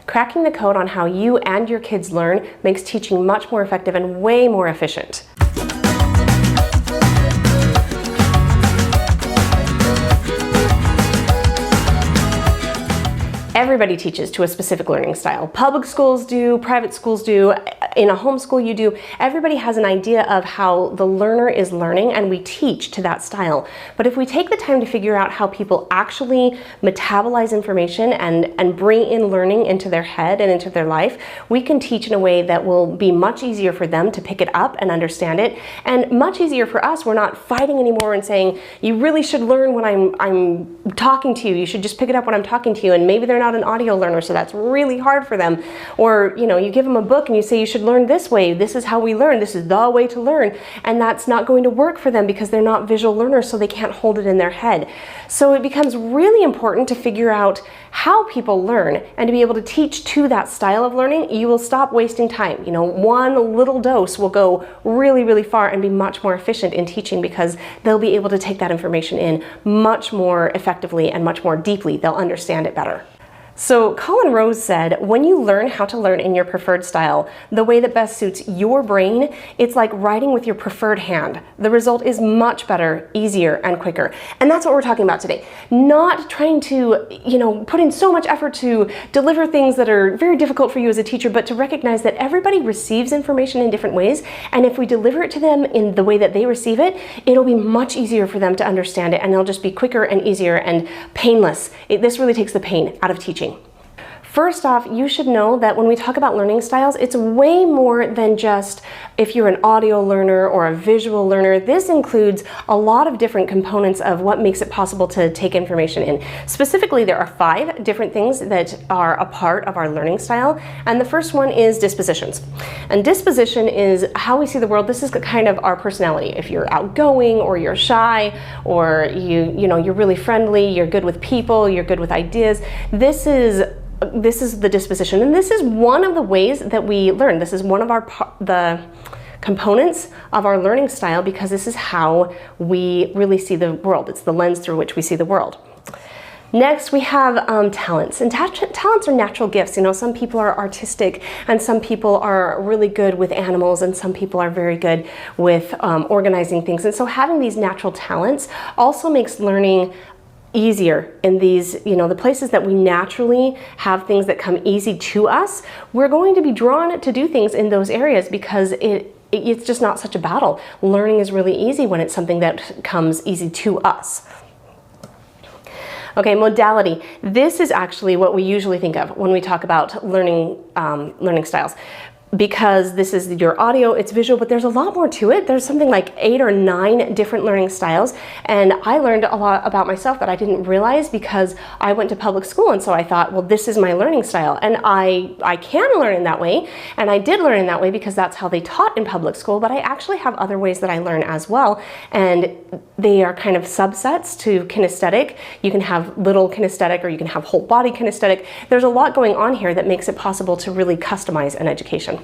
Cracking the code on how you and your kids learn makes teaching much more effective and way more efficient. Everybody teaches to a specific learning style. Public schools do, private schools do, in a homeschool you do. Everybody has an idea of how the learner is learning, and we teach to that style. But if we take the time to figure out how people actually metabolize information and bring in learning into their head and into their life, we can teach in a way that will be much easier for them to pick it up and understand it, and much easier for us. We're not fighting anymore and saying, you really should learn when I'm talking to you. You should just pick it up when I'm talking to you. And maybe they're not an audio learner, so that's really hard for them. Or, you give them a book and you say you should learn this way. This is how we learn. This is the way to learn. And that's not going to work for them because they're not visual learners, so they can't hold it in their head. So it becomes really important to figure out how people learn and to be able to teach to that style of learning. You will stop wasting time. One little dose will go really, really far and be much more efficient in teaching because they'll be able to take that information in much more effectively and much more deeply. They'll understand it better. So Colin Rose said, when you learn how to learn in your preferred style, the way that best suits your brain, it's like writing with your preferred hand. The result is much better, easier, and quicker. And that's what we're talking about today. Not trying to, put in so much effort to deliver things that are very difficult for you as a teacher, but to recognize that everybody receives information in different ways. And if we deliver it to them in the way that they receive it, it'll be much easier for them to understand it, and it'll just be quicker and easier and painless. This really takes the pain out of teaching. First off, you should know that when we talk about learning styles, it's way more than just if you're an audio learner or a visual learner. This includes a lot of different components of what makes it possible to take information in. Specifically, there are 5 different things that are a part of our learning style, and the first one is dispositions. And disposition is how we see the world. This is kind of our personality. If you're outgoing or you're shy or you're really friendly, you're good with people, you're good with ideas, this is the disposition, and this is one of the ways that we learn. This is one of the components of our learning style because this is how we really see the world. It's the lens through which we see the world. Next, we have talents, and talents are natural gifts. Some people are artistic, and some people are really good with animals, and some people are very good with organizing things. And so having these natural talents also makes learning easier in these, the places that we naturally have things that come easy to us. We're going to be drawn to do things in those areas because it's just not such a battle. Learning is really easy when it's something that comes easy to us. Okay, modality. This is actually what we usually think of when we talk about learning styles. Because this is your audio, it's visual, but there's a lot more to it. There's something like 8 or 9 different learning styles, and I learned a lot about myself that I didn't realize because I went to public school, and so I thought, well, this is my learning style, and I can learn in that way, and I did learn in that way because that's how they taught in public school, but I actually have other ways that I learn as well, and they are kind of subsets to kinesthetic. You can have little kinesthetic or you can have whole body kinesthetic. There's a lot going on here that makes it possible to really customize an education.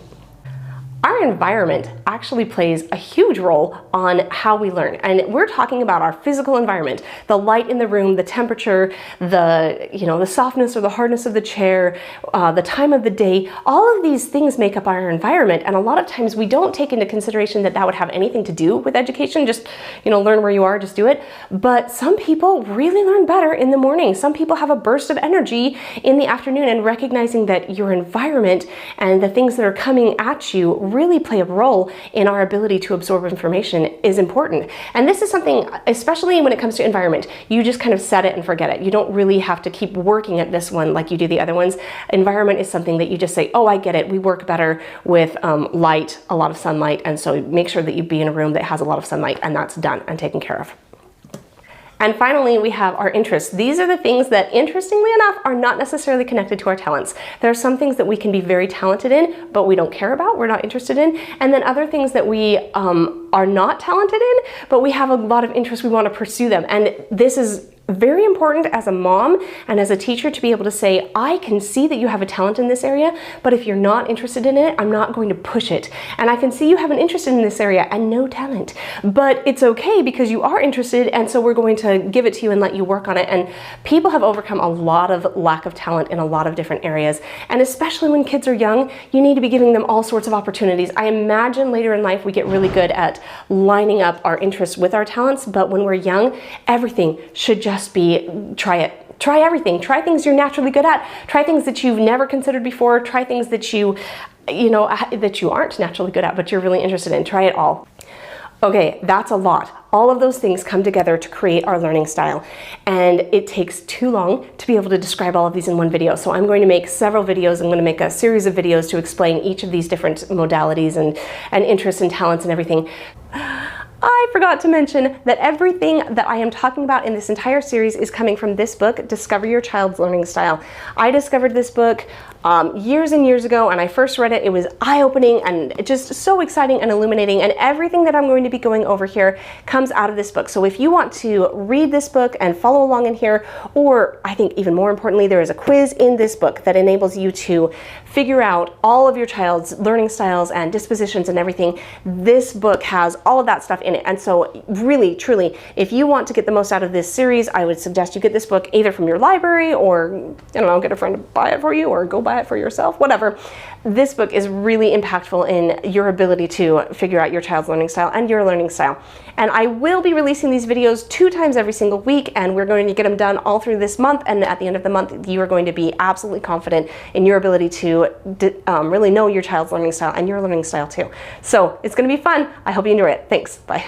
Our environment actually plays a huge role on how we learn, and we're talking about our physical environment, the light in the room, the temperature, the softness or the hardness of the chair, the time of the day. All of these things make up our environment, and a lot of times we don't take into consideration that would have anything to do with education. Just learn where you are, just do it. But some people really learn better in the morning. Some people have a burst of energy in the afternoon, and recognizing that your environment and the things that are coming at you really play a role in our ability to absorb information is important. And this is something, especially when it comes to environment, you just kind of set it and forget it. You don't really have to keep working at this one like you do the other ones. Environment is something that you just say, oh, I get it. We work better with light, a lot of sunlight, and so make sure that you be in a room that has a lot of sunlight, and that's done and taken care of. And finally, we have our interests. These are the things that, interestingly enough, are not necessarily connected to our talents. There are some things that we can be very talented in, but we don't care about, we're not interested in. And then other things that we are not talented in, but we have a lot of interest, we want to pursue them. And this is very important as a mom and as a teacher to be able to say, I can see that you have a talent in this area, but if you're not interested in it, I'm not going to push it. And I can see you have an interest in this area and no talent, but it's okay because you are interested, and so we're going to give it to you and let you work on it. And people have overcome a lot of lack of talent in a lot of different areas. And especially when kids are young, you need to be giving them all sorts of opportunities. I imagine later in life we get really good at lining up our interests with our talents, but when we're young, everything should just be try it. Try everything. Try things you're naturally good at. Try things that you've never considered before. Try things that that you aren't naturally good at, but you're really interested in. Try it all. Okay, that's a lot. All of those things come together to create our learning style, and it takes too long to be able to describe all of these in one video. So I'm going to make several videos. I'm going to make a series of videos to explain each of these different modalities and interests and talents and everything. I forgot to mention that everything that I am talking about in this entire series is coming from this book, Discover Your Child's Learning Style. I discovered this book years and years ago, and I first read it. It was eye-opening and just so exciting and illuminating, and everything that I'm going to be going over here comes out of this book. So if you want to read this book and follow along in here, or I think even more importantly, there is a quiz in this book that enables you to figure out all of your child's learning styles and dispositions and everything. This book has all of that stuff in it. And so really, truly, if you want to get the most out of this series, I would suggest you get this book either from your library or, I don't know, get a friend to buy it for you or go buy it for yourself, whatever. This book is really impactful in your ability to figure out your child's learning style and your learning style. And I will be releasing these videos 2 times every single week, and we're going to get them done all through this month. And at the end of the month, you are going to be absolutely confident in your ability to really know your child's learning style and your learning style too. So it's going to be fun. I hope you enjoy it. Thanks. Bye.